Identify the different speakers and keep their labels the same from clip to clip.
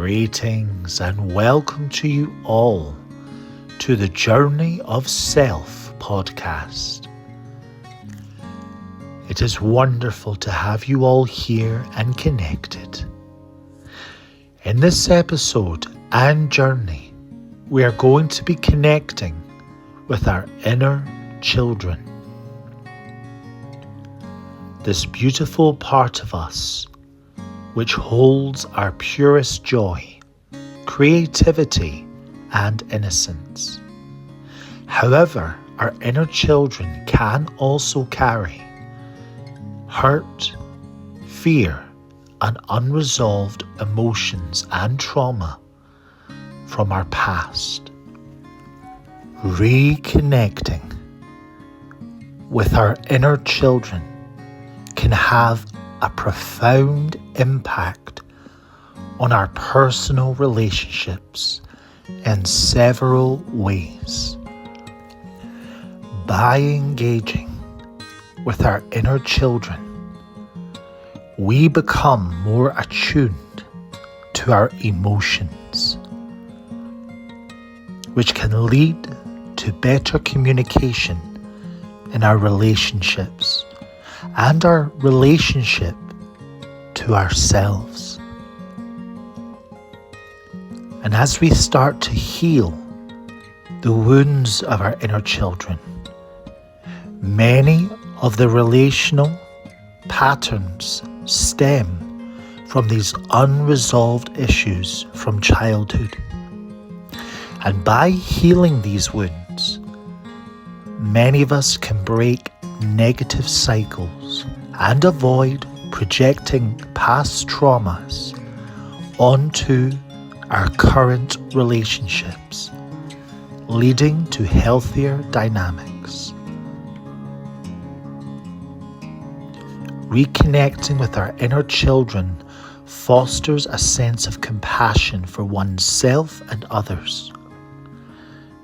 Speaker 1: Greetings and welcome to you all to the Journey of Self podcast. It is wonderful to have you all here and connected. In this episode and journey, we are going to be connecting with our inner children. This beautiful part of us which holds our purest joy, creativity, and innocence. However, our inner children can also carry hurt, fear, and unresolved emotions and trauma from our past. Reconnecting with our inner children can have a profound impact on our personal relationships in several ways. By engaging with our inner children, we become more attuned to our emotions, which can lead to better communication in our relationships and our relationship to ourselves. And as we start to heal the wounds of our inner children, many of the relational patterns stem from these unresolved issues from childhood. And by healing these wounds, many of us can break negative cycles and avoid projecting past traumas onto our current relationships, leading to healthier dynamics. Reconnecting with our inner children fosters a sense of compassion for oneself and others.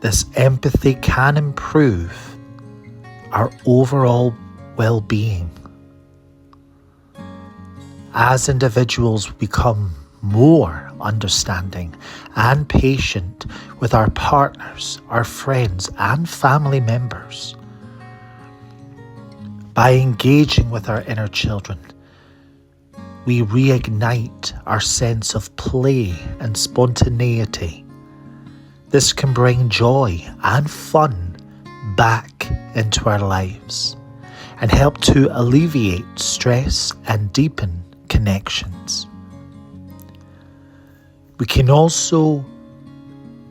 Speaker 1: This empathy can improve our overall well-being. As individuals become more understanding and patient with our partners, our friends, and family members. By engaging with our inner children, we reignite our sense of play and spontaneity. This can bring joy and fun back into our lives and help to alleviate stress and deepen connections. We can also,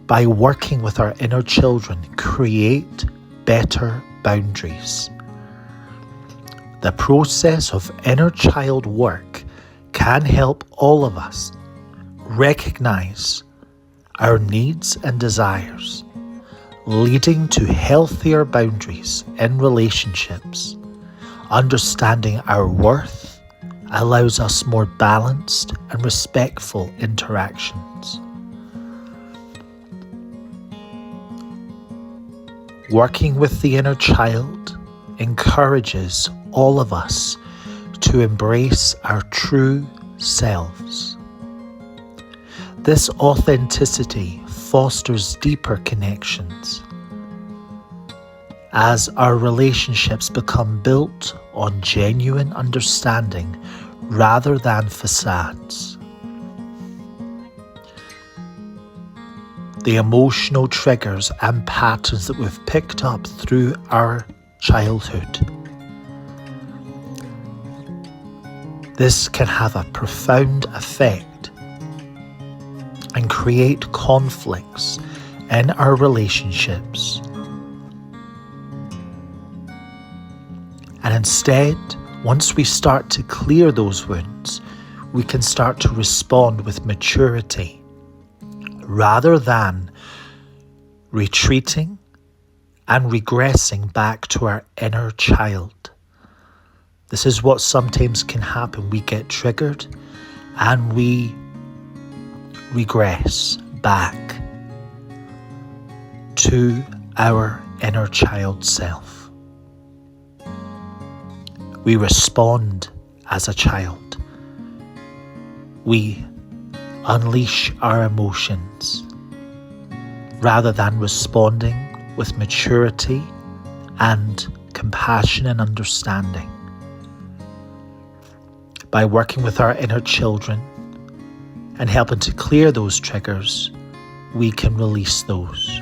Speaker 1: by working with our inner children, create better boundaries. The process of inner child work can help all of us recognize our needs and desires, leading to healthier boundaries in relationships. Understanding our worth allows us more balanced and respectful interactions. Working with the inner child encourages all of us to embrace our true selves. This authenticity fosters deeper connections as our relationships become built on genuine understanding rather than facades. The emotional triggers and patterns that we've picked up through our childhood. This can have a profound effect and create conflicts in our relationships. And instead, once we start to clear those wounds, we can start to respond with maturity rather than retreating and regressing back to our inner child. This is what sometimes can happen. We get triggered and we regress back to our inner child self. We respond as a child. We unleash our emotions rather than responding with maturity and compassion and understanding. By working with our inner children and helping to clear those triggers, we can release those.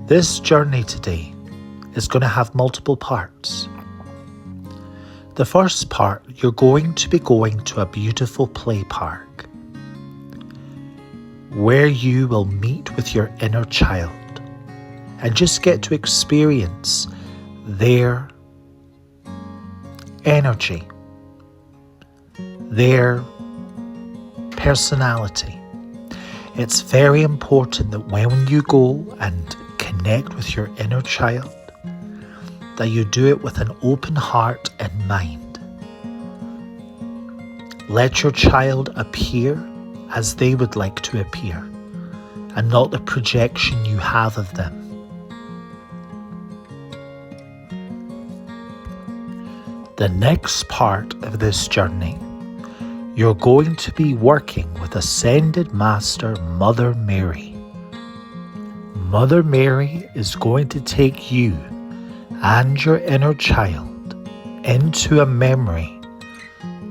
Speaker 1: This journey today is going to have multiple parts. The first part, you're going to be going to a beautiful play park where you will meet with your inner child and just get to experience their energy, their personality. It's very important that when you go and connect with your inner child, that you do it with an open heart and mind. Let your child appear as they would like to appear, and not the projection you have of them. The next part of this journey, you're going to be working with Ascended Master Mother Mary. Mother Mary is going to take you and your inner child into a memory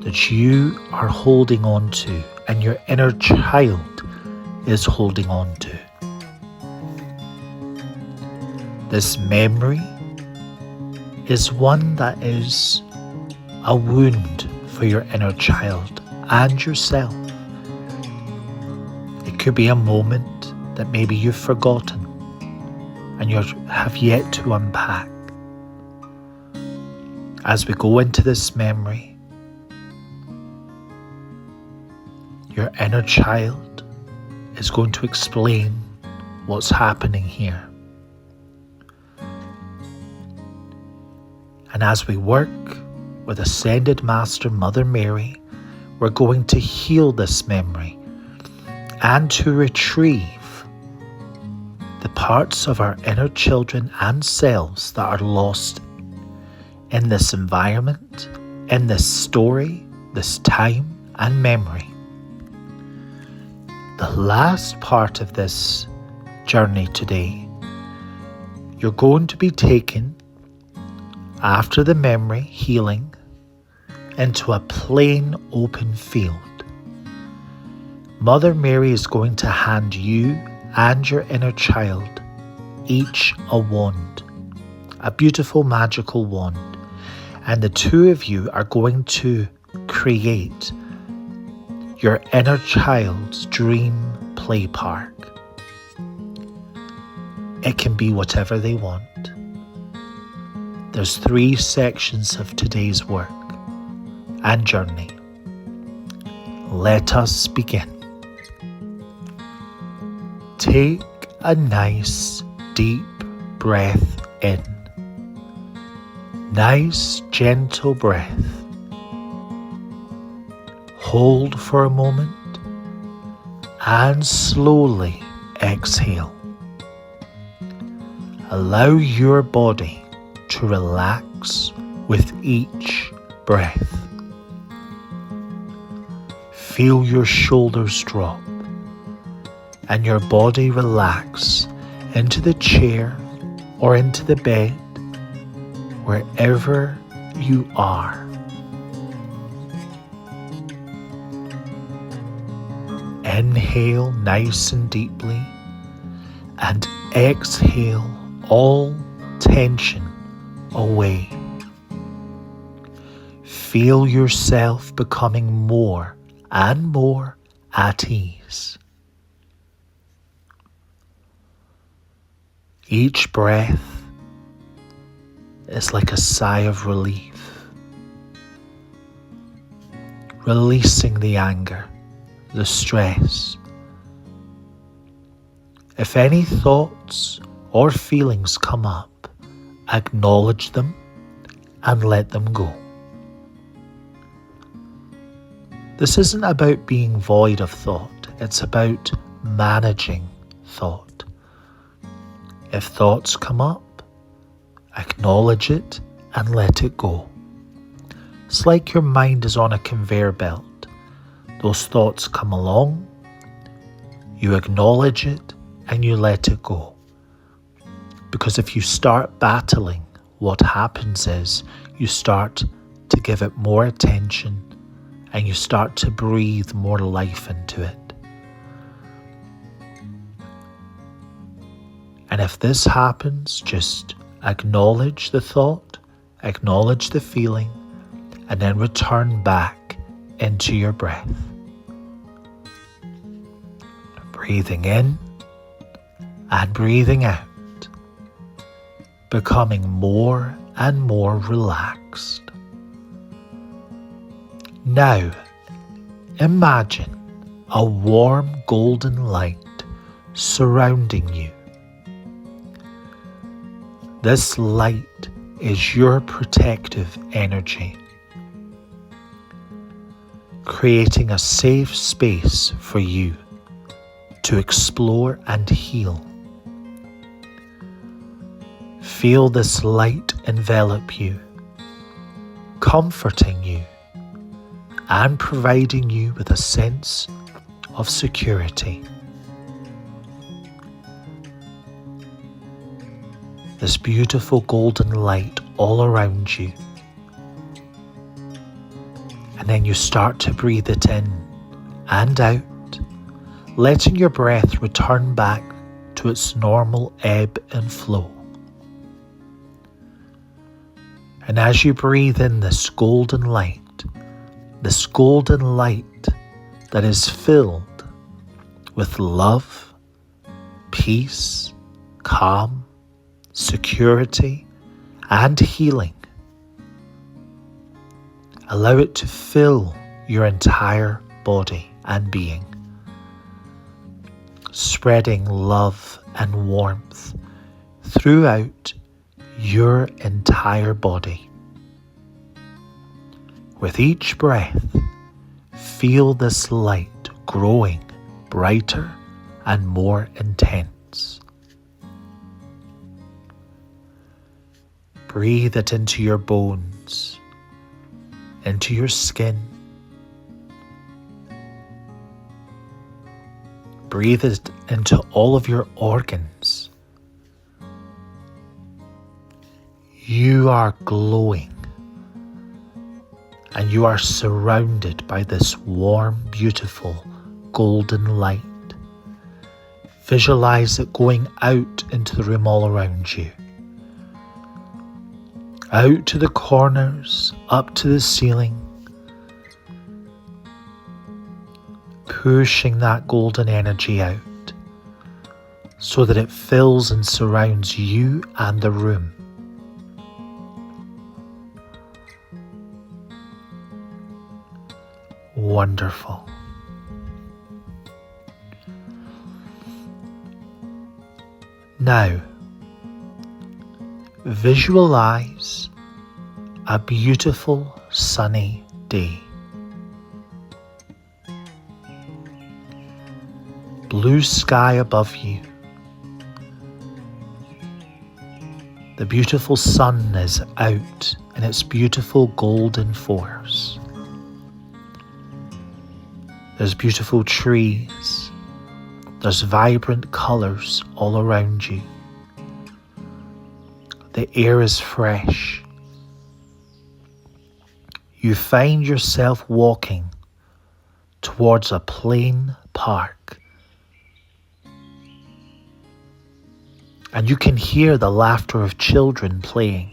Speaker 1: that you are holding on to and your inner child is holding on to. This memory is one that is a wound for your inner child and yourself. It could be a moment that maybe you've forgotten and you have yet to unpack. As we go into this memory, your inner child is going to explain what's happening here. And as we work with Ascended Master Mother Mary, we're going to heal this memory and to retrieve the parts of our inner children and selves that are lost in this environment, in this story, this time and memory. The last part of this journey today, you're going to be taken after the memory healing into a plain open field. Mother Mary is going to hand you and your inner child each a wand, a beautiful magical wand, and the two of you are going to create your inner child's dream play park. It can be whatever they want. There's 3 sections of today's work and journey. Let us begin. Take a nice deep breath in. Nice gentle breath. Hold for a moment and slowly exhale. Allow your body to relax with each breath. Feel your shoulders drop and your body relax into the chair or into the bed, wherever you are. Inhale nice and deeply and exhale all tension away. Feel yourself becoming more and more at ease. Each breath is like a sigh of relief, releasing the anger, the stress. If any thoughts or feelings come up, acknowledge them and let them go. This isn't about being void of thought, it's about managing thought. If thoughts come up, acknowledge it and let it go. It's like your mind is on a conveyor belt. Those thoughts come along, you acknowledge it and you let it go. Because if you start battling, what happens is you start to give it more attention and you start to breathe more life into it. And if this happens, just acknowledge the thought, acknowledge the feeling, and then return back into your breath. Breathing in and breathing out, becoming more and more relaxed. Now, imagine a warm golden light surrounding you. This light is your protective energy, creating a safe space for you to explore and heal. Feel this light envelop you, comforting you and providing you with a sense of security. This beautiful golden light all around you. And then you start to breathe it in and out, letting your breath return back to its normal ebb and flow. And as you breathe in this golden light that is filled with love, peace, calm, security, and healing. Allow it to fill your entire body and being, spreading love and warmth throughout your entire body. With each breath, feel this light growing brighter and more intense. Breathe it into your bones, into your skin. Breathe it into all of your organs. You are glowing, and you are surrounded by this warm, beautiful, golden light. Visualize it going out into the room all around you. Out to the corners, up to the ceiling, pushing that golden energy out so that it fills and surrounds you and the room. Wonderful. Now, visualize a beautiful sunny day. Blue sky above you. The beautiful sun is out in its beautiful golden force. There's beautiful trees. There's vibrant colours all around you. The air is fresh. You find yourself walking towards a plain park. And you can hear the laughter of children playing.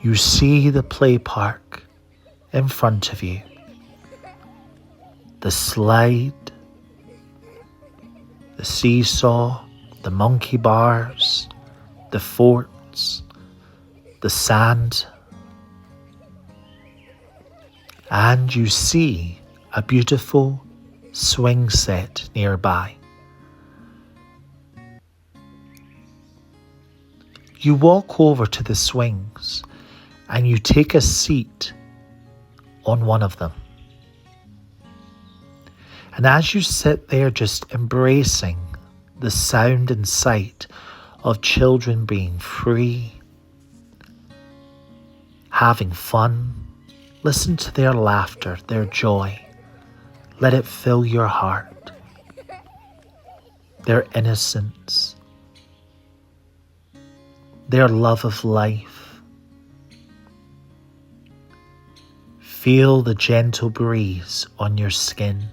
Speaker 1: You see the play park in front of you. The slide, the seesaw, the monkey bars, the forts, the sand. And you see a beautiful swing set nearby. You walk over to the swings and you take a seat on one of them. And as you sit there just embracing the sound and sight of children being free, having fun. Listen to their laughter, their joy. Let it fill your heart. Their innocence, their love of life. Feel the gentle breeze on your skin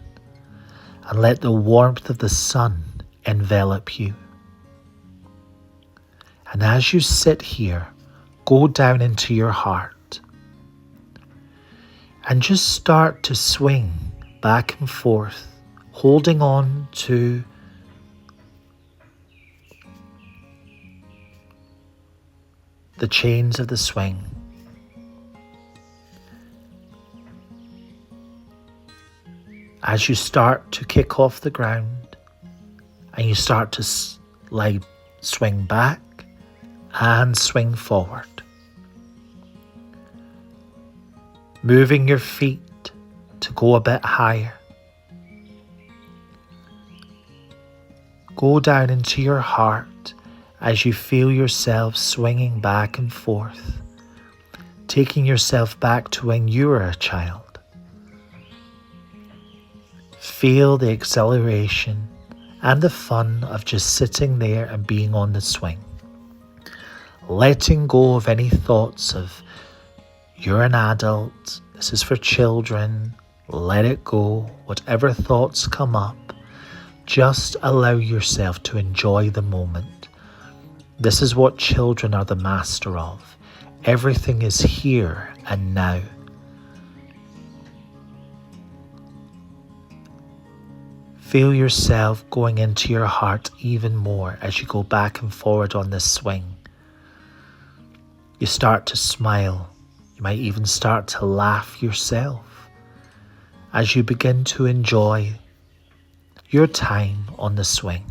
Speaker 1: and let the warmth of the sun envelop you. And as you sit here, go down into your heart and just start to swing back and forth, holding on to the chains of the swing. As you start to kick off the ground and you start to swing back and swing forward, moving your feet to go a bit higher. Go down into your heart as you feel yourself swinging back and forth, taking yourself back to when you were a child. Feel the exhilaration and the fun of just sitting there and being on the swing. Letting go of any thoughts of, you're an adult, this is for children, let it go. Whatever thoughts come up, just allow yourself to enjoy the moment. This is what children are the master of. Everything is here and now. Feel yourself going into your heart even more as you go back and forward on this swing. You start to smile. You might even start to laugh yourself as you begin to enjoy your time on the swing.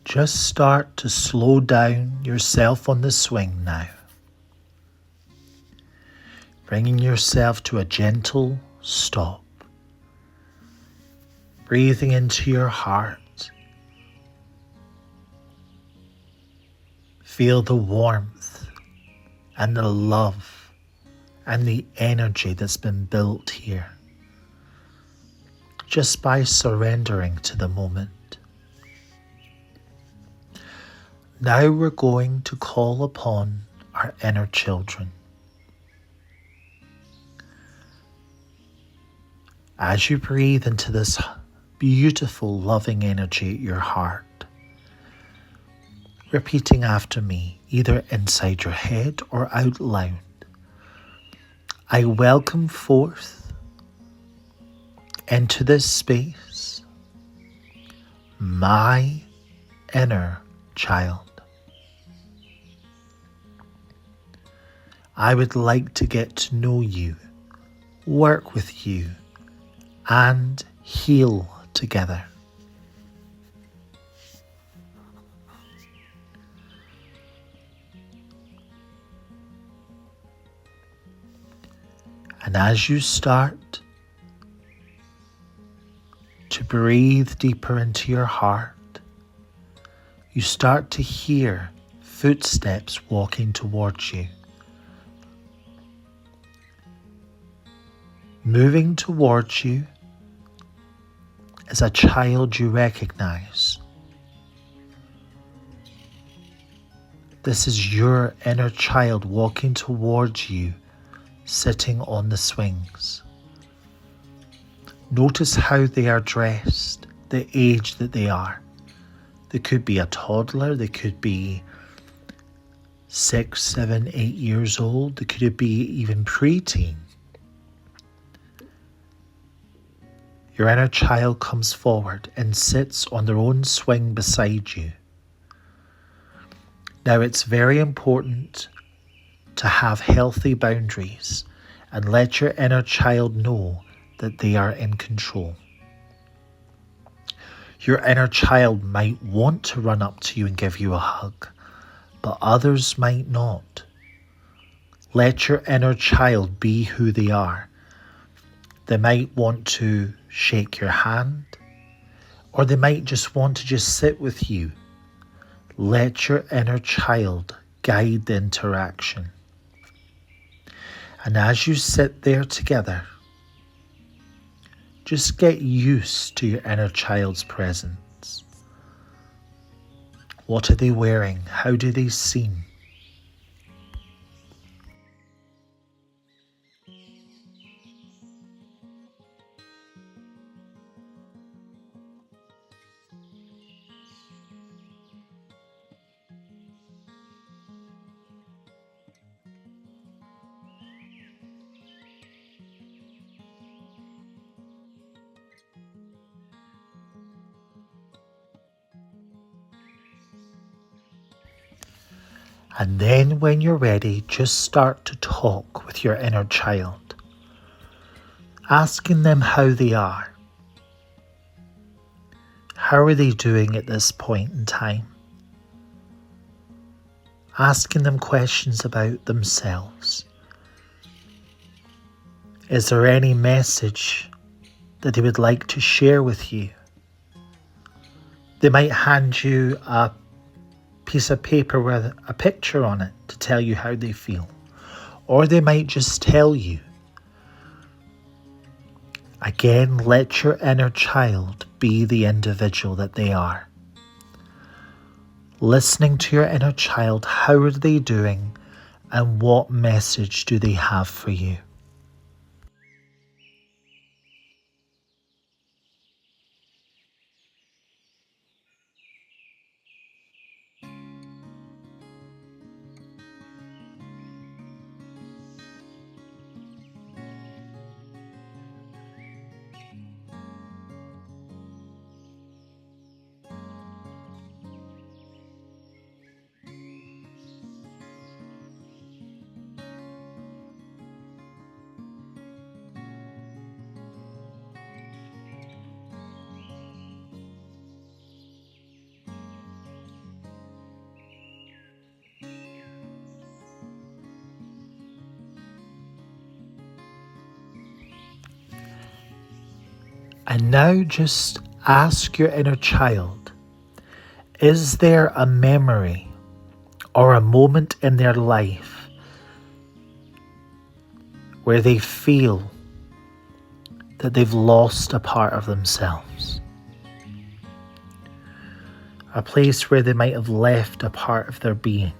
Speaker 1: Just start to slow down yourself on the swing now, bringing yourself to a gentle stop, breathing into your heart. Feel the warmth and the love and the energy that's been built here, just by surrendering to the moment. Now we're going to call upon our inner children. As you breathe into this beautiful, loving energy at your heart, repeating after me, either inside your head or out loud. I welcome forth into this space my inner child. I would like to get to know you, work with you, and heal together. And as you start to breathe deeper into your heart, you start to hear footsteps walking towards you. Moving towards you is a child you recognize. This is your inner child walking towards you, sitting on the swings. Notice how they are dressed, the age that they are. They could be a toddler, they could be 6, 7, 8 years old, they could be even preteen. Your inner child comes forward and sits on their own swing beside you. Now it's very important to have healthy boundaries and let your inner child know that they are in control. Your inner child might want to run up to you and give you a hug, but others might not. Let your inner child be who they are. They might want to shake your hand, or they might just want to just sit with you. Let your inner child guide the interaction. And as you sit there together, just get used to your inner child's presence. What are they wearing? How do they seem? And then when you're ready, just start to talk with your inner child, asking them how they are. How are they doing at this point in time? Asking them questions about themselves. Is there any message that they would like to share with you? They might hand you a piece of paper with a picture on it to tell you how they feel. Or they might just tell you. Again, let your inner child be the individual that they are. Listening to your inner child, how are they doing and what message do they have for you? And now just ask your inner child, is there a memory or a moment in their life where they feel that they've lost a part of themselves? A place where they might have left a part of their being.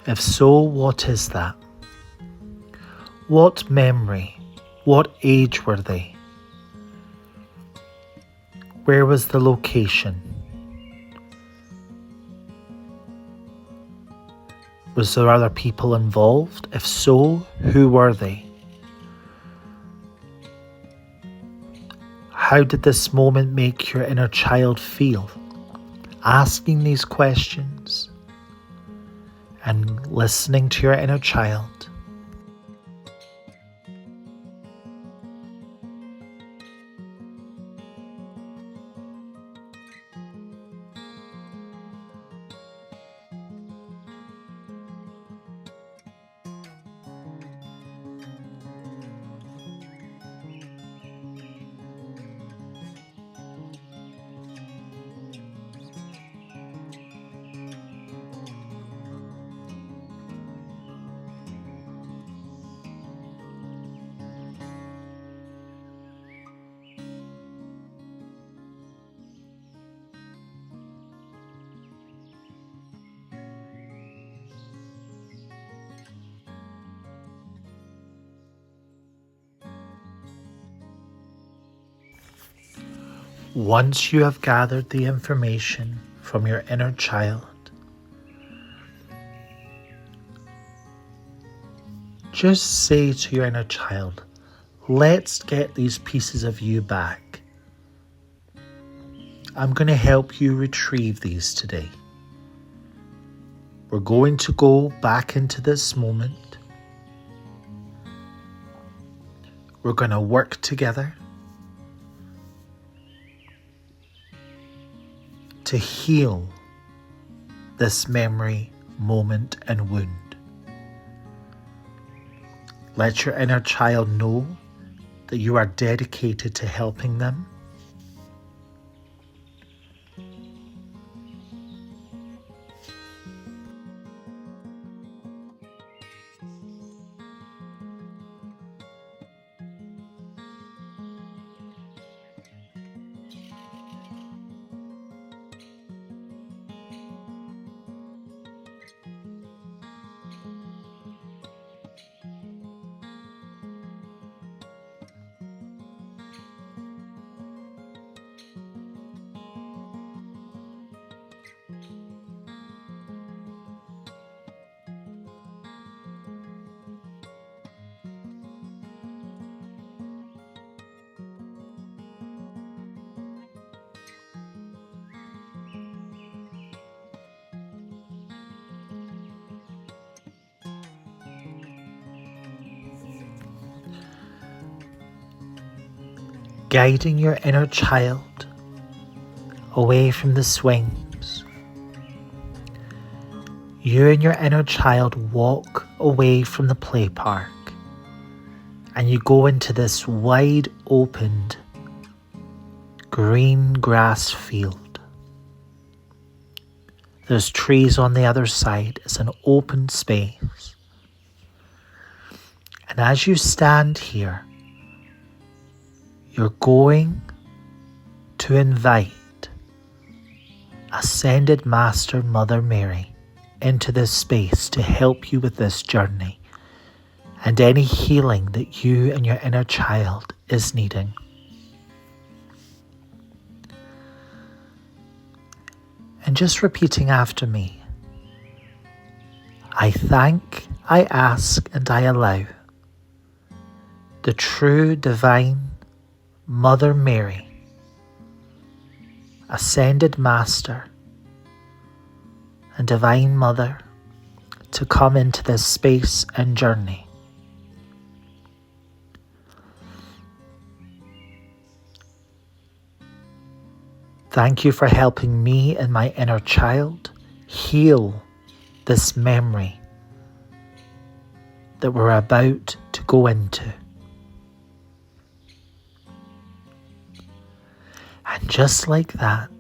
Speaker 1: If so, what is that? What memory? What age were they? Where was the location? Was there other people involved? If so, who were they? How did this moment make your inner child feel? Asking these questions and listening to your inner child. Once you have gathered the information from your inner child, just say to your inner child, let's get these pieces of you back. I'm going to help you retrieve these today. We're going to go back into this moment. We're going to work together to heal this memory, moment, and wound. Let your inner child know that you are dedicated to helping them. Guiding your inner child away from the swings. You and your inner child walk away from the play park and you go into this wide opened green grass field. There's trees on the other side. It's an open space. And as you stand here, you're going to invite Ascended Master Mother Mary into this space to help you with this journey and any healing that you and your inner child is needing. And just repeating after me, I thank, I ask, and I allow the true divine Mother Mary, Ascended Master, and Divine Mother to come into this space and journey. Thank you for helping me and my inner child heal this memory that we're about to go into. And just like that,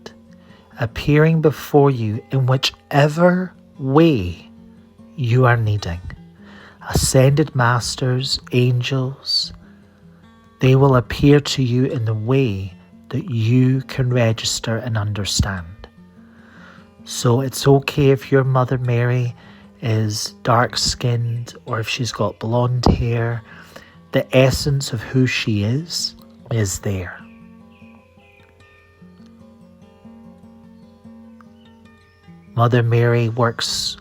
Speaker 1: appearing before you in whichever way you are needing. Ascended Masters, angels, they will appear to you in the way that you can register and understand. So it's okay if your Mother Mary is dark-skinned or if she's got blonde hair. The essence of who she is there. Mother Mary works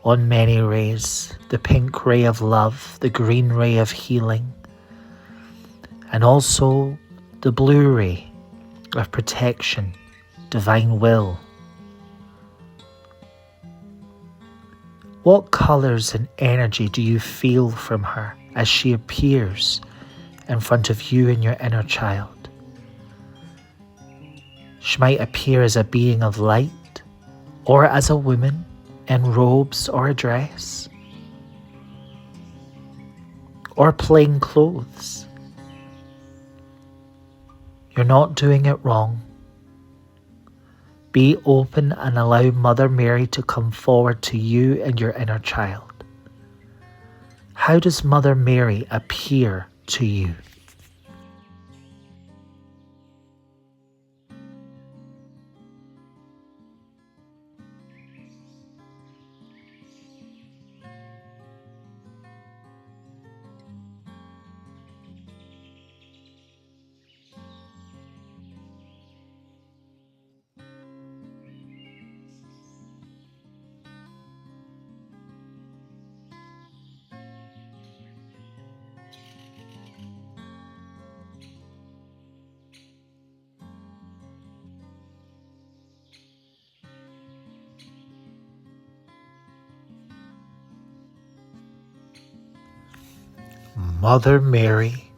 Speaker 1: on many rays, the pink ray of love, the green ray of healing, and also the blue ray of protection, divine will. What colours and energy do you feel from her as she appears in front of you and your inner child? She might appear as a being of light, or as a woman in robes or a dress, or plain clothes. You're not doing it wrong. Be open and allow Mother Mary to come forward to you and your inner child. How does Mother Mary appear to you? Mother Mary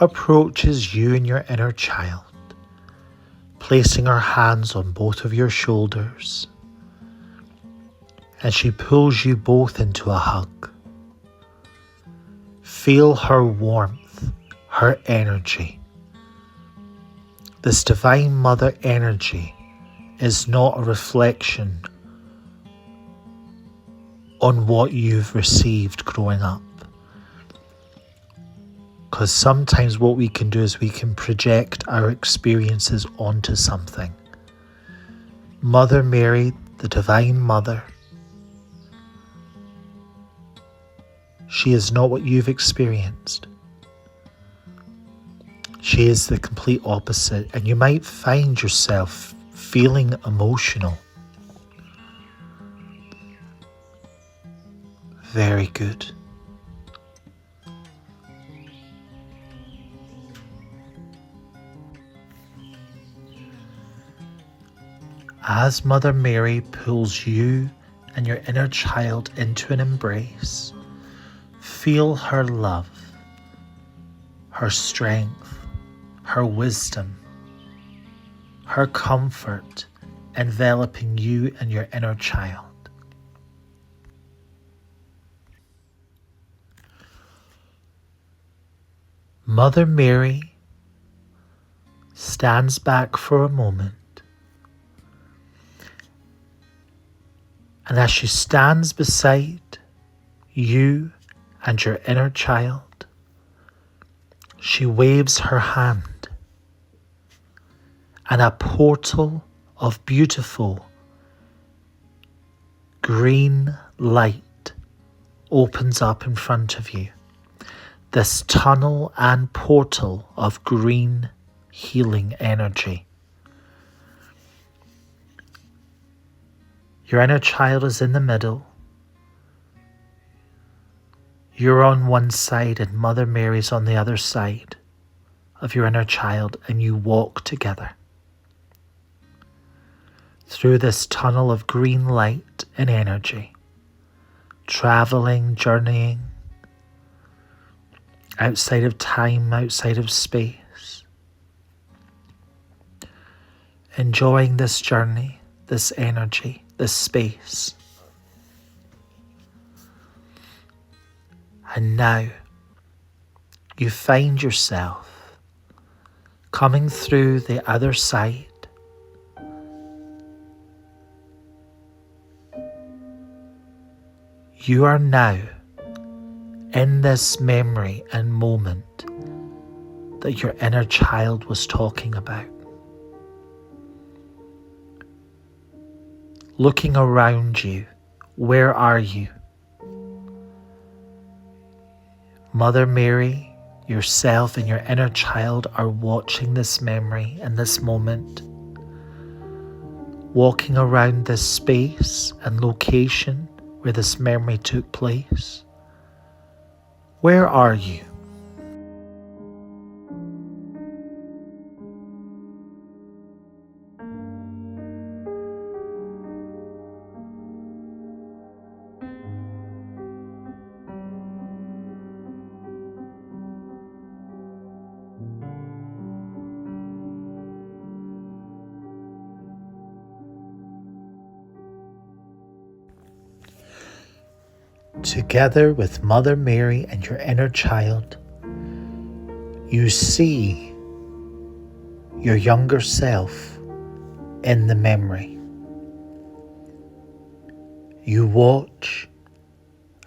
Speaker 1: approaches you and your inner child, placing her hands on both of your shoulders, and she pulls you both into a hug. Feel her warmth, her energy. This Divine Mother energy is not a reflection on what you've received growing up. Because sometimes what we can do is we can project our experiences onto something. Mother Mary, the Divine Mother, she is not what you've experienced. She is the complete opposite, and you might find yourself feeling emotional. Very good. As Mother Mary pulls you and your inner child into an embrace, feel her love, her strength, her wisdom, her comfort enveloping you and your inner child. Mother Mary stands back for a moment, and as she stands beside you and your inner child, she waves her hand, and a portal of beautiful green light opens up in front of you. This tunnel and portal of green healing energy. Your inner child is in the middle. You're on one side and Mother Mary's on the other side of your inner child, and you walk together through this tunnel of green light and energy, traveling, journeying, outside of time, outside of space, enjoying this journey, this energy, this space. And now you find yourself coming through the other side. You are now in this memory and moment that your inner child was talking about. Looking around you, where are you? Mother Mary, yourself and your inner child are watching this memory and this moment, walking around this space and location where this memory took place. Where are you? Together with Mother Mary and your inner child, you see your younger self in the memory. You watch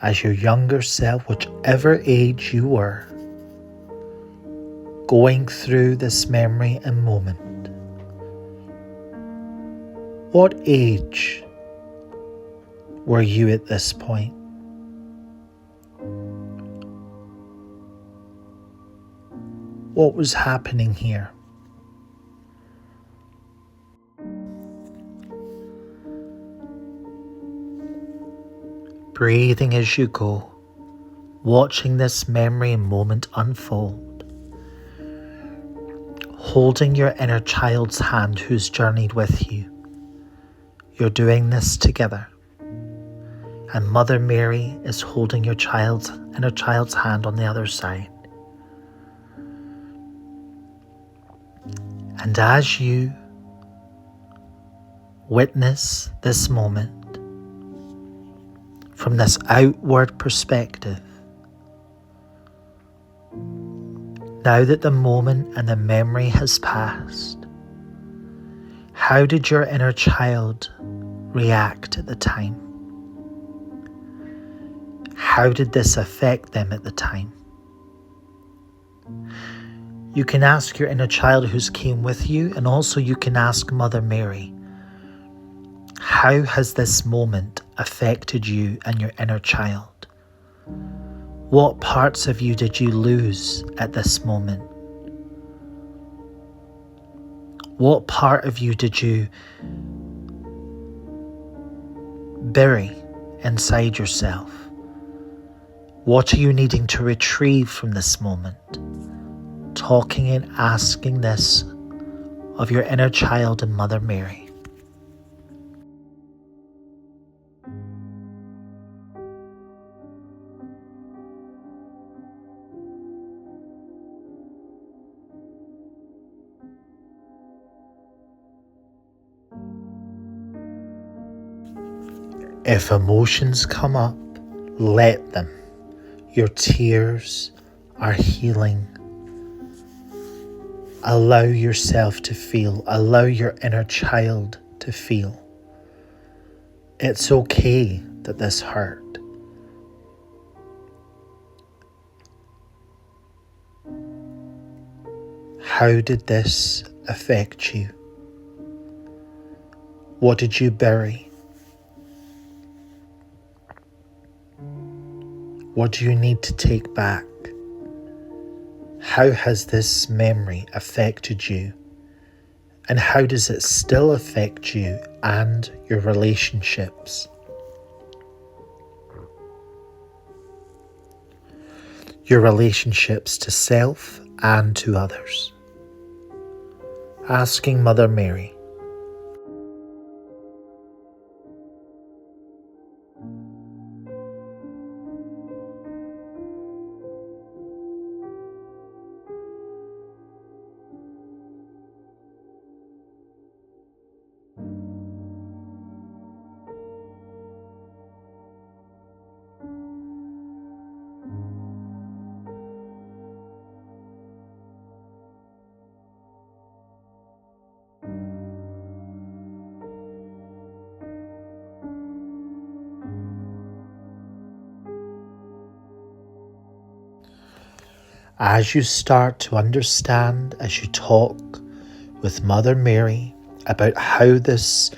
Speaker 1: as your younger self, whichever age you were, going through this memory and moment. What age were you at this point? What was happening here? Breathing as you go, watching this memory and moment unfold, holding your inner child's hand who's journeyed with you. You're doing this together. And Mother Mary is holding your inner child's hand on the other side. And as you Witness this moment from this outward perspective. Now that the moment and the memory has passed, how did your inner child react at the time? How did this affect them at the time? You can ask your inner child who's came with you, and also you can ask Mother Mary, how has this moment affected you and your inner child? What parts of you did you lose at this moment? What part of you did you bury inside yourself? What are you needing to retrieve from this moment? Talking and asking this of your inner child and Mother Mary. If emotions come up, let them. Your tears are healing. Allow yourself to feel. Allow your inner child to feel. It's okay that this hurt. How did this affect you? What did you bury? What do you need to take back? How has this memory affected you? And how does it still affect you and your relationships? Your relationships to self and to others. Asking Mother Mary, as you start to understand, as you talk with Mother Mary about how this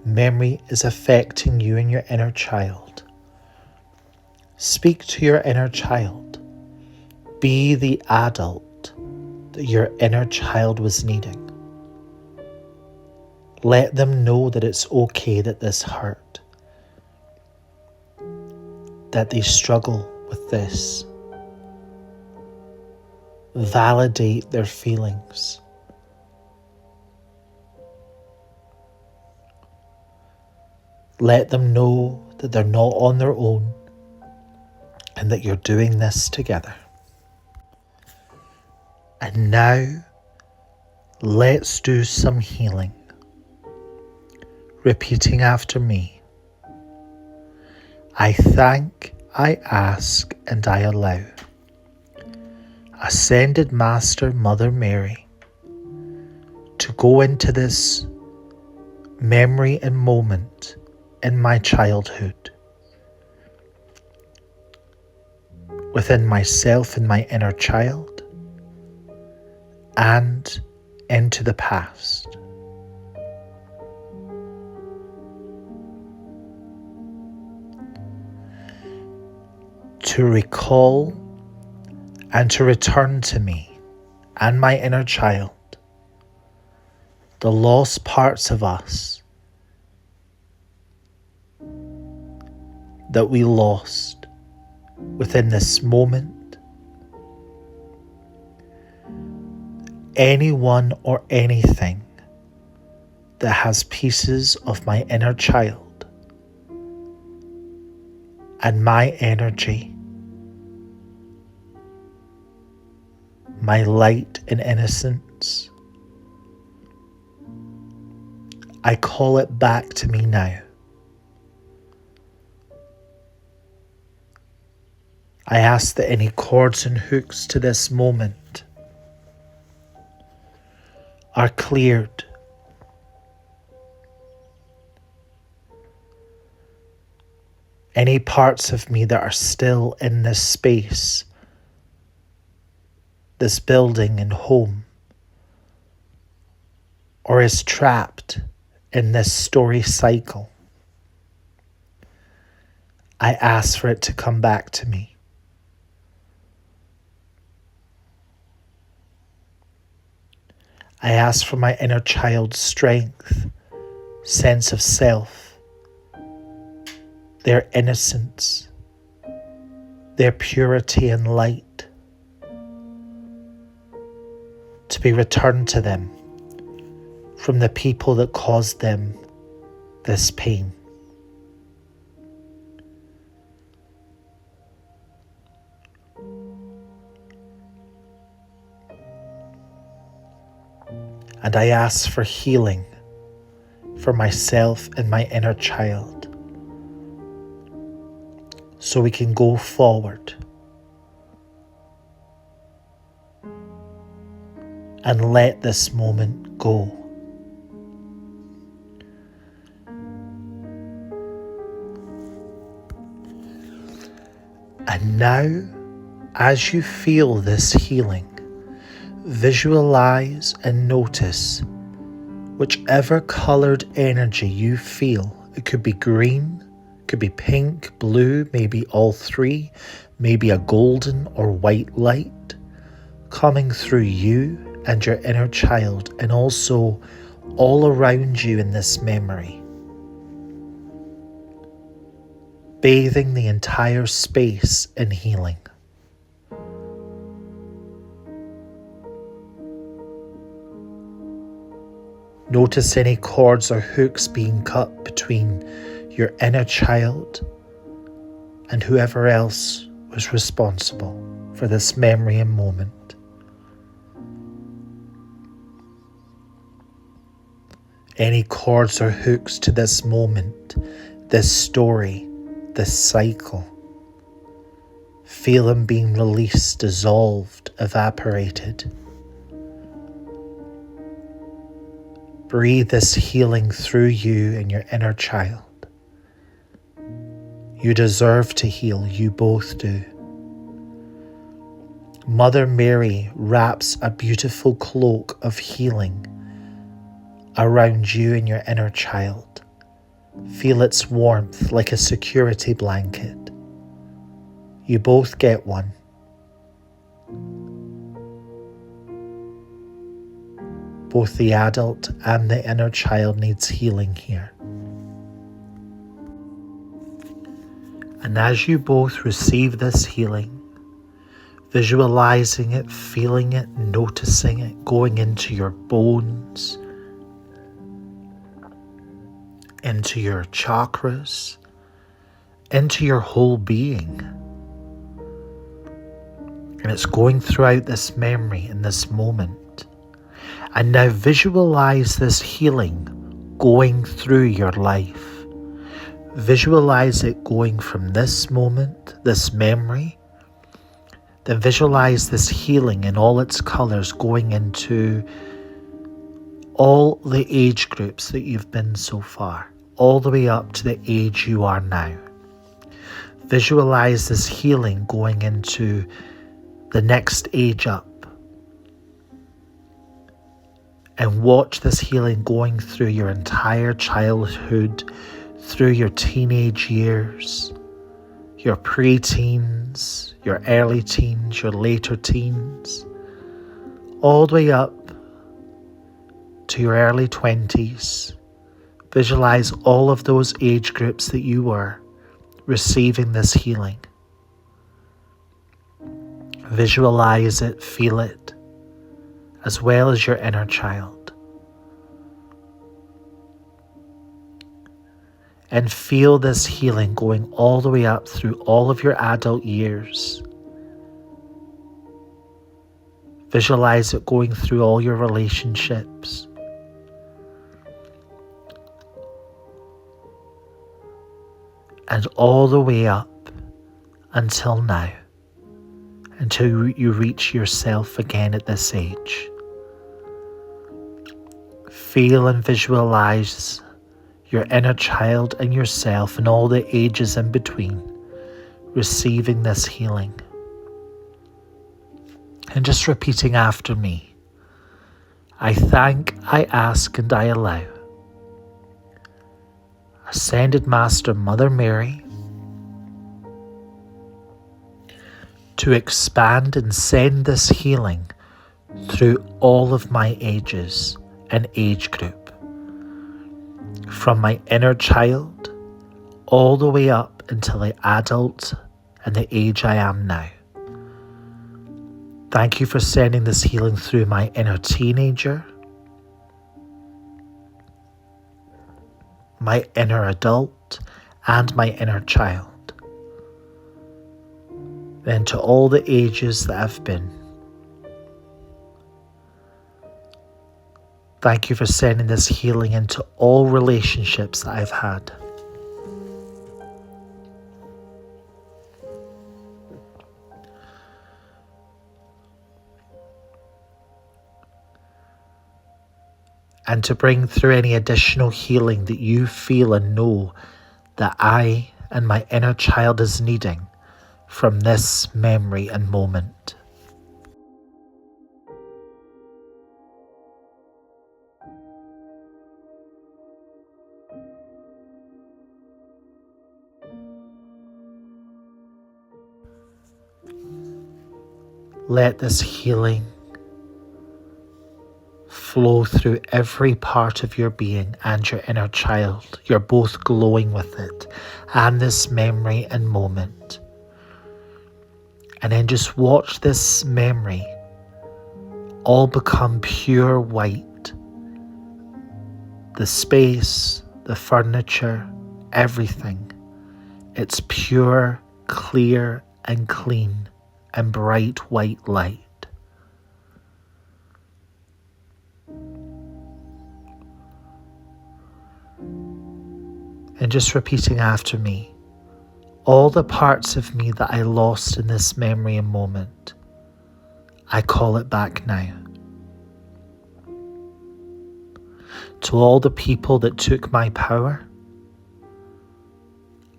Speaker 1: memory is affecting you and your inner child, speak to your inner child. Be the adult that your inner child was needing. Let them know that it's okay that this hurt, that they struggle with this. Validate their feelings. Let them know that they're not on their own and that you're doing this together. And now, let's do some healing. Repeating after me. I thank, I ask, and I allow Ascended Master Mother Mary to go into this memory and moment in my childhood, within myself and my inner child, and into the past. To recall and to return to me and my inner child the lost parts of us that we lost within this moment. Anyone or anything that has pieces of my inner child and my energy, my light and innocence, I call it back to me now. I ask that any cords and hooks to this moment are cleared. Any parts of me that are still in this space, this building and home, or is trapped in this story cycle, I ask for it to come back to me. I ask for my inner child's strength, sense of self, their innocence, their purity and light to be returned to them from the people that caused them this pain. And I ask for healing for myself and my inner child so we can go forward and let this moment go. And now, as you feel this healing, visualize and notice whichever colored energy you feel. It could be green, could be pink, blue, maybe all three, maybe a golden or white light coming through you and your inner child, and also all around you in this memory, bathing the entire space in healing. Notice any cords or hooks being cut between your inner child and whoever else was responsible for this memory and moment. Any cords or hooks to this moment, this story, this cycle. Feel them being released, dissolved, evaporated. Breathe this healing through you and your inner child. You deserve to heal, you both do. Mother Mary wraps a beautiful cloak of healing around you and your inner child. Feel its warmth like a security blanket. You both get one. Both the adult and the inner child needs healing here. And as you both receive this healing, visualizing it, feeling it, noticing it, going into your bones, into your chakras, into your whole being. And it's going throughout this memory in this moment. And now visualize this healing going through your life. Visualize it going from this moment, this memory. Then visualize this healing in all its colours going into all the age groups that you've been so far, all the way up to the age you are now. Visualize this healing going into the next age up. And watch this healing going through your entire childhood, through your teenage years, your pre-teens, your early teens, your later teens, all the way up to your early 20s. Visualize all of those age groups that you were receiving this healing. Visualize it, feel it, as well as your inner child. And feel this healing going all the way up through all of your adult years. Visualize it going through all your relationships. and all the way up until now, until you reach yourself again at this age. Feel and visualize your inner child and yourself and all the ages in between receiving this healing. And just repeating after me. I thank, I ask, and I allow Ascended Master Mother Mary to expand and send this healing through all of my ages and age group, from my inner child all the way up until the adult and the age I am now. Thank you for sending this healing through my inner teenager, my inner adult, and my inner child, then to all the ages that I've been. Thank you for sending this healing into all relationships that I've had. And to bring through any additional healing that you feel and know that I and my inner child is needing from this memory and moment. Let this healing flow through every part of your being and your inner child. You're both glowing with it and this memory and moment. And then just watch this memory all become pure white. The space, the furniture, everything. It's pure, clear and clean and bright white light. And just repeating after me, all the parts of me that I lost in this memory and moment, I call it back now. To all the people that took my power,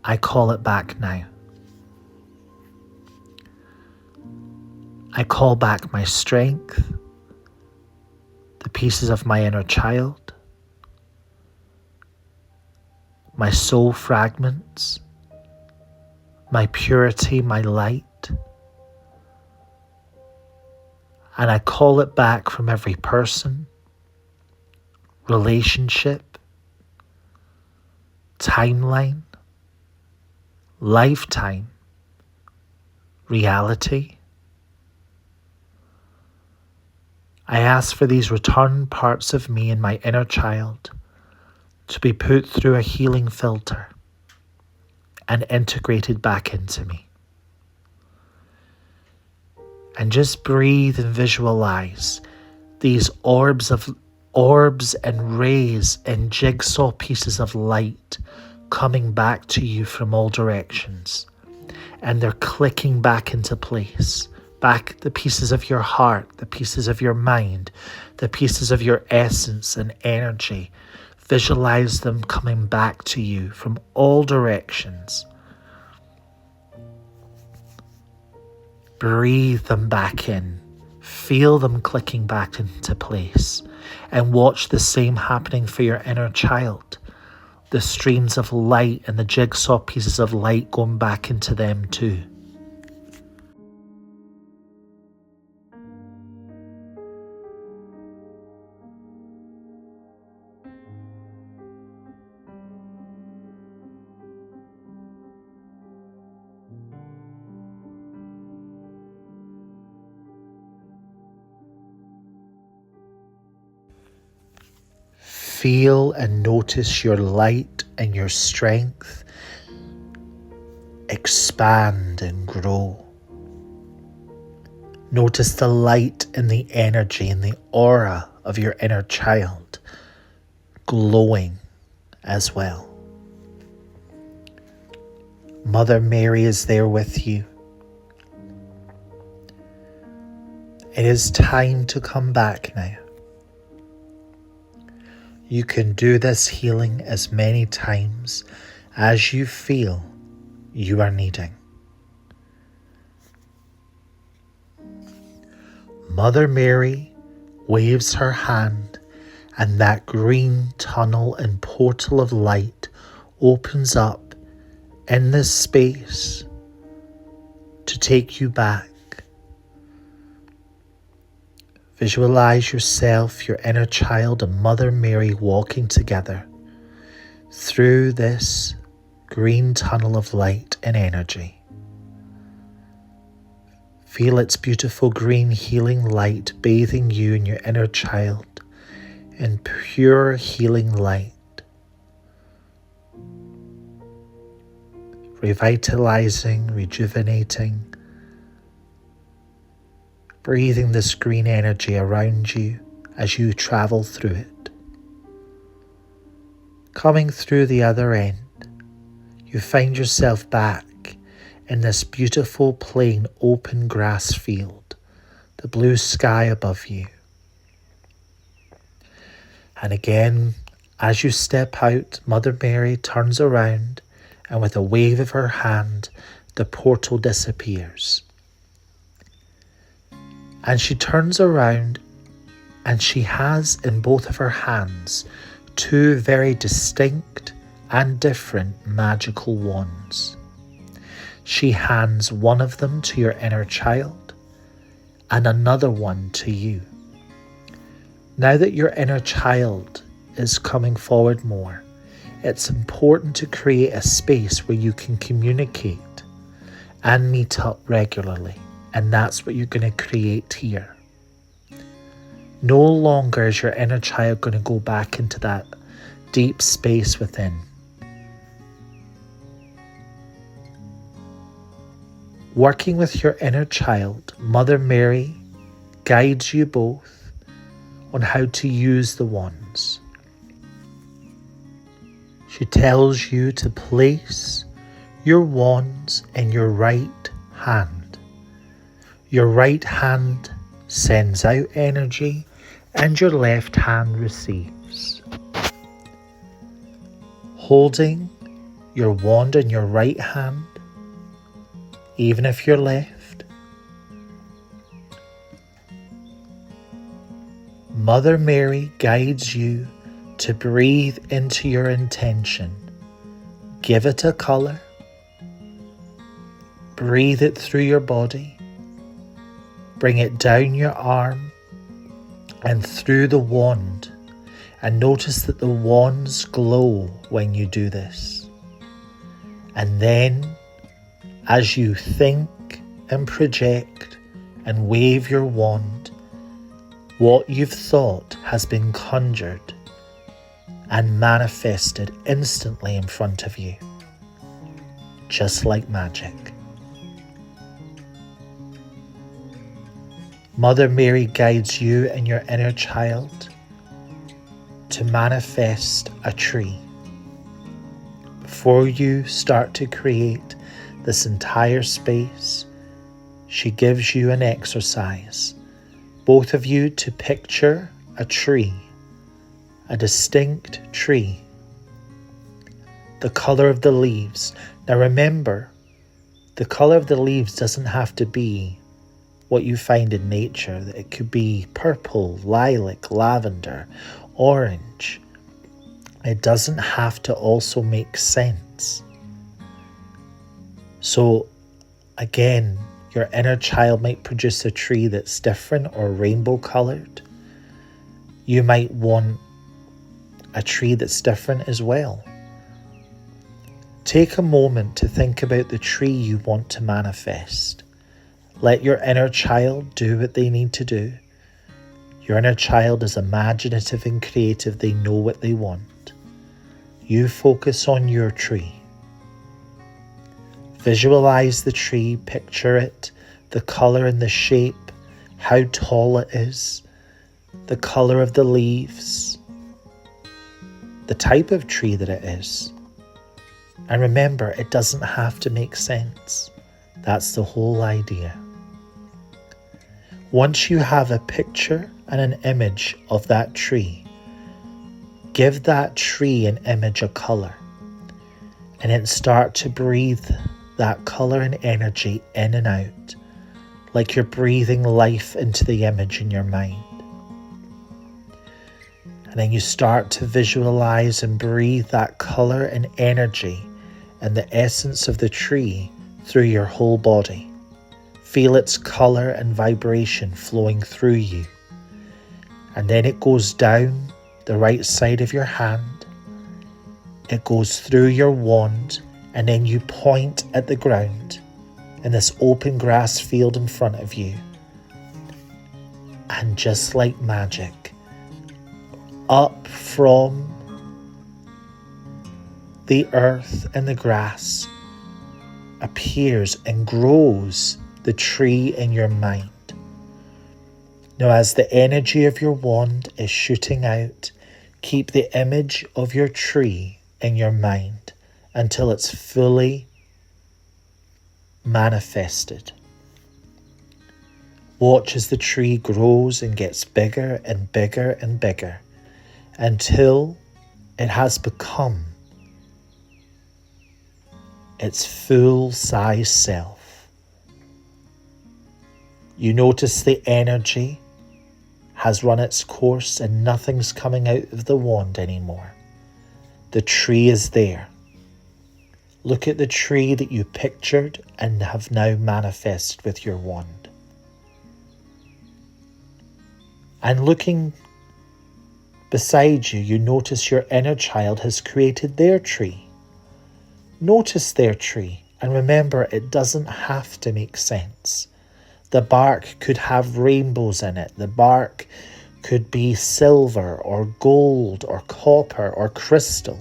Speaker 1: I call it back now. I call back my strength, the pieces of my inner child, my soul fragments, my purity, my light, and I call it back from every person, relationship, timeline, lifetime, reality. I ask for these returned parts of me and my inner child to be put through a healing filter and integrated back into me. And just breathe and visualize these orbs and rays and jigsaw pieces of light coming back to you from all directions. And they're clicking back into place. Back the pieces of your heart, the pieces of your mind, the pieces of your essence and energy. Visualize them coming back to you from all directions. Breathe them back in. Feel them clicking back into place. And watch the same happening for your inner child. The streams of light and the jigsaw pieces of light going back into them too. Feel and notice your light and your strength expand and grow. Notice the light and the energy and the aura of your inner child glowing as well. Mother Mary is there with you. It is time to come back now. You can do this healing as many times as you feel you are needing. Mother Mary waves her hand, and that green tunnel and portal of light opens up in this space to take you back. Visualize yourself, your inner child, and Mother Mary walking together through this green tunnel of light and energy. Feel its beautiful green healing light bathing you and your inner child in pure healing light, revitalizing, rejuvenating, breathing this green energy around you as you travel through it. Coming through the other end, you find yourself back in this beautiful plain open grass field, the blue sky above you. And again, as you step out, Mother Mary turns around, and with a wave of her hand, the portal disappears. And she turns around, and she has in both of her hands two very distinct and different magical wands. She hands one of them to your inner child and another one to you. Now that your inner child is coming forward more, it's important to create a space where you can communicate and meet up regularly. And that's what you're going to create here. No longer is your inner child going to go back into that deep space within. Working with your inner child, Mother Mary guides you both on how to use the wands. She tells you to place your wands in your right hand. Your right hand sends out energy and your left hand receives. Holding your wand in your right hand, even if you're left, Mother Mary guides you to breathe into your intention. Give it a color. Breathe it through your body. Bring it down your arm and through the wand, and notice that the wands glow when you do this. And then, as you think and project and wave your wand, what you've thought has been conjured and manifested instantly in front of you, just like magic. Mother Mary guides you and your inner child to manifest a tree. Before you start to create this entire space, she gives you an exercise, both of you to picture a tree, a distinct tree, the color of the leaves. Now remember, the color of the leaves doesn't have to be what you find in nature. It could be purple, lilac, lavender, orange. It doesn't have to also make sense. So again, your inner child might produce a tree that's different or rainbow colored. You might want a tree that's different as well. Take a moment to think about the tree you want to manifest. Let your inner child do what they need to do. Your inner child is imaginative and creative. They know what they want. You focus on your tree. Visualize the tree, picture it, the color and the shape, how tall it is, the color of the leaves, the type of tree that it is. And remember, it doesn't have to make sense. That's the whole idea. Once you have a picture and an image of that tree, give that tree an image, a color, and then start to breathe that color and energy in and out, like you're breathing life into the image in your mind. And then you start to visualize and breathe that color and energy and the essence of the tree through your whole body. Feel its color and vibration flowing through you. And then it goes down the right side of your hand. It goes through your wand, and then you point at the ground in this open grass field in front of you. And just like magic, up from the earth and the grass appears and grows the tree in your mind. Now, as the energy of your wand is shooting out, keep the image of your tree in your mind until it's fully manifested. Watch as the tree grows and gets bigger and bigger and bigger until it has become its full-size self. You notice the energy has run its course and nothing's coming out of the wand anymore. The tree is there. Look at the tree that you pictured and have now manifested with your wand. And looking beside you, you notice your inner child has created their tree. Notice their tree, and remember, it doesn't have to make sense. The bark could have rainbows in it. The bark could be silver or gold or copper or crystal.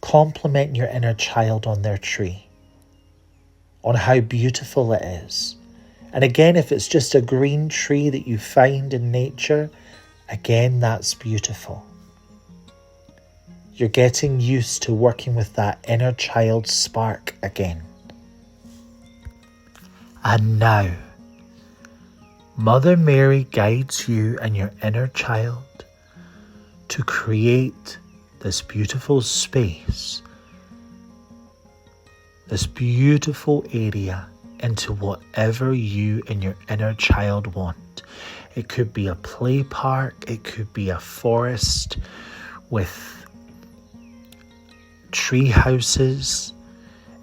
Speaker 1: Compliment your inner child on their tree, on how beautiful it is. And again, if it's just a green tree that you find in nature, again, that's beautiful. You're getting used to working with that inner child spark again. And now, Mother Mary guides you and your inner child to create this beautiful space, this beautiful area into whatever you and your inner child want. It could be a play park, it could be a forest with tree houses,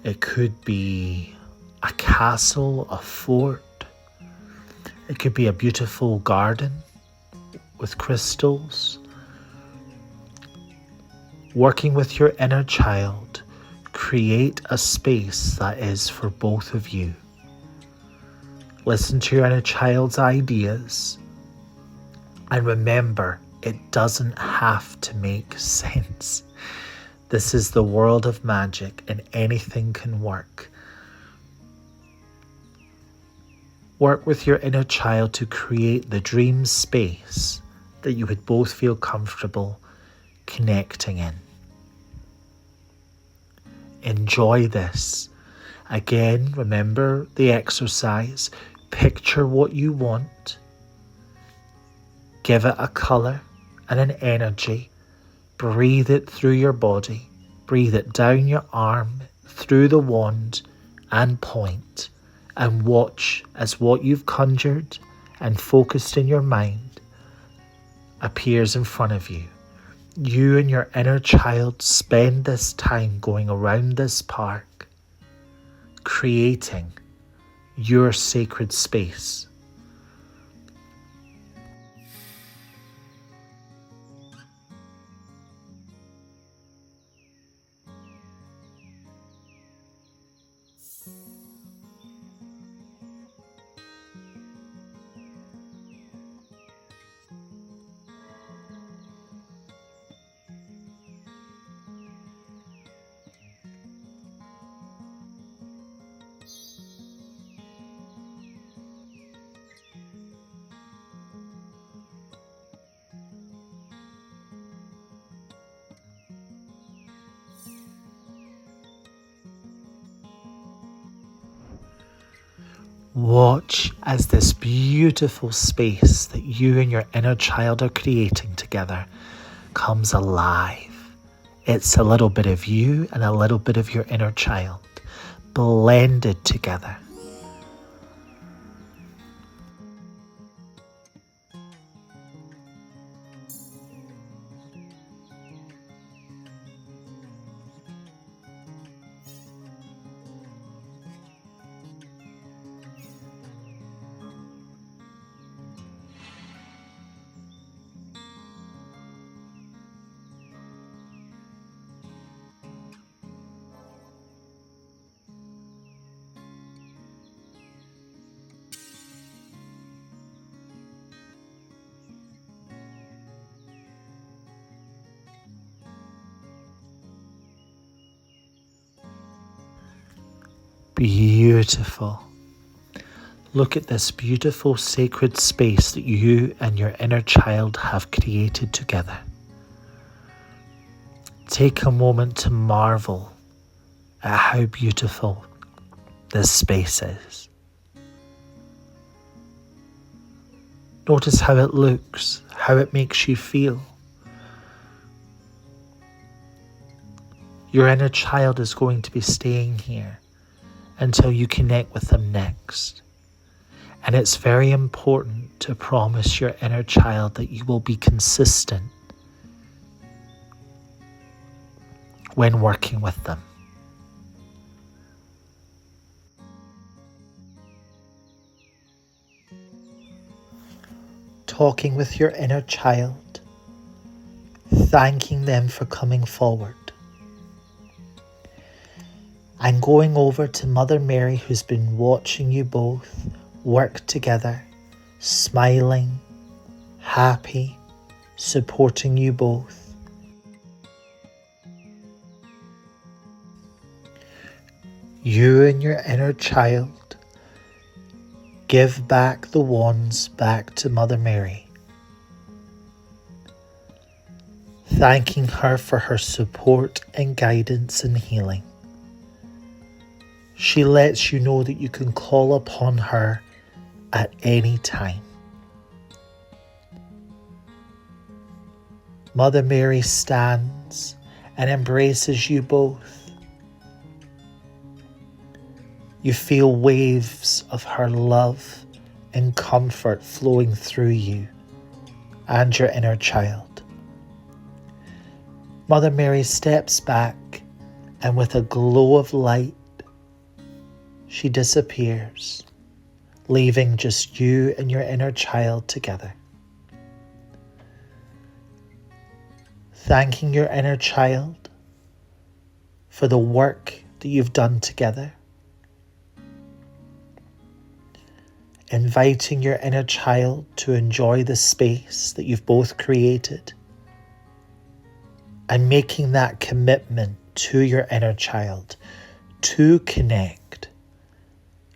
Speaker 1: it could be a castle, a fort, it could be a beautiful garden with crystals. Working with your inner child, create a space that is for both of you. Listen to your inner child's ideas, and remember, it doesn't have to make sense. This is the world of magic, and anything can work. Work with your inner child to create the dream space that you would both feel comfortable connecting in. Enjoy this. Again, remember the exercise. Picture what you want. Give it a colour and an energy. Breathe it through your body. Breathe it down your arm, through the wand, and point. And watch as what you've conjured and focused in your mind appears in front of you. You and your inner child spend this time going around this park, creating your sacred space. Watch as this beautiful space that you and your inner child are creating together comes alive. It's a little bit of you and a little bit of your inner child blended together. Beautiful. Look at this beautiful sacred space that you and your inner child have created together. Take a moment to marvel at how beautiful this space is. Notice how it looks, how it makes you feel. Your inner child is going to be staying here until you connect with them next. And it's very important to promise your inner child that you will be consistent when working with them. Talking with your inner child, thanking them for coming forward, and going over to Mother Mary, who's been watching you both work together, smiling, happy, supporting you both. You and your inner child give back the wands back to Mother Mary, thanking her for her support and guidance and healing. She lets you know that you can call upon her at any time. Mother Mary stands and embraces you both. You feel waves of her love and comfort flowing through you and your inner child. Mother Mary steps back, and with a glow of light, she disappears, leaving just you and your inner child together. Thanking your inner child for the work that you've done together. Inviting your inner child to enjoy the space that you've both created. And making that commitment to your inner child to connect.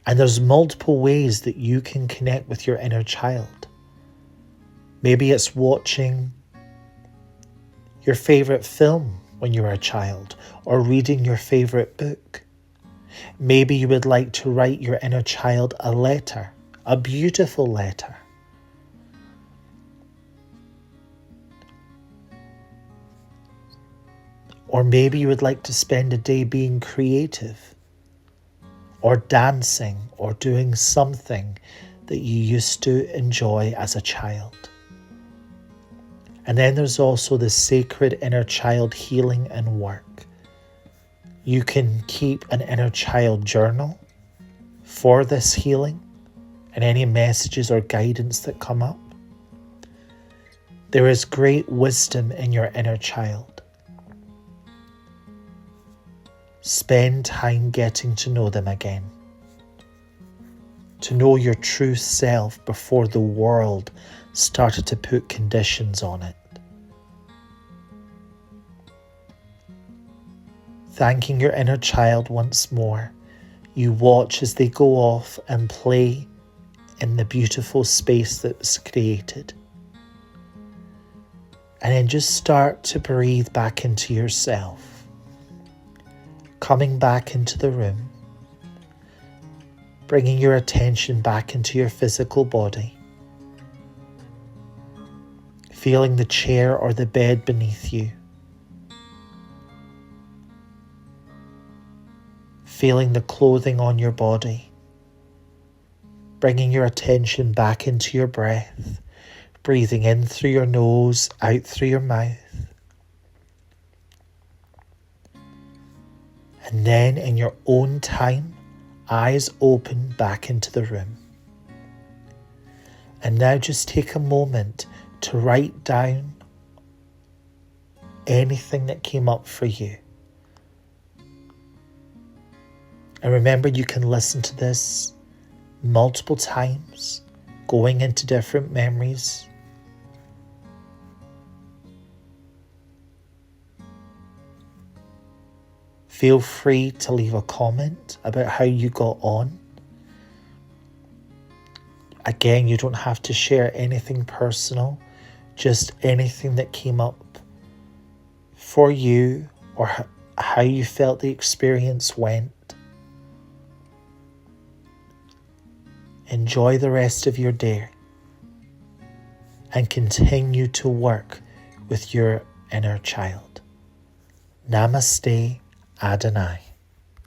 Speaker 1: And there's multiple ways that you can connect with your inner child. Maybe it's watching your favorite film when you were a child, or reading your favorite book. Maybe you would like to write your inner child a letter, a beautiful letter. Or maybe you would like to spend a day being creative, or dancing, or doing something that you used to enjoy as a child. And then there's also the sacred inner child healing and work. You can keep an inner child journal for this healing and any messages or guidance that come up. There is great wisdom in your inner child. Spend time getting to know them again. To know your true self before the world started to put conditions on it. Thanking your inner child once more, you watch as they go off and play in the beautiful space that was created. And then just start to breathe back into yourself. Coming back into the room. bringing your attention back into your physical body, feeling the chair or the bed beneath you, feeling the clothing on your body, bringing your attention back into your breath, breathing in through your nose, out through your mouth. And then in your own time, eyes open back into the room. And now just take a moment to write down anything that came up for you. And remember, you can listen to this multiple times, going into different memories. Feel free to leave a comment about how you got on. Again, you don't have to share anything personal, just anything that came up for you or how you felt the experience went. Enjoy the rest of your day and continue to work with your inner child. Namaste, Adonai.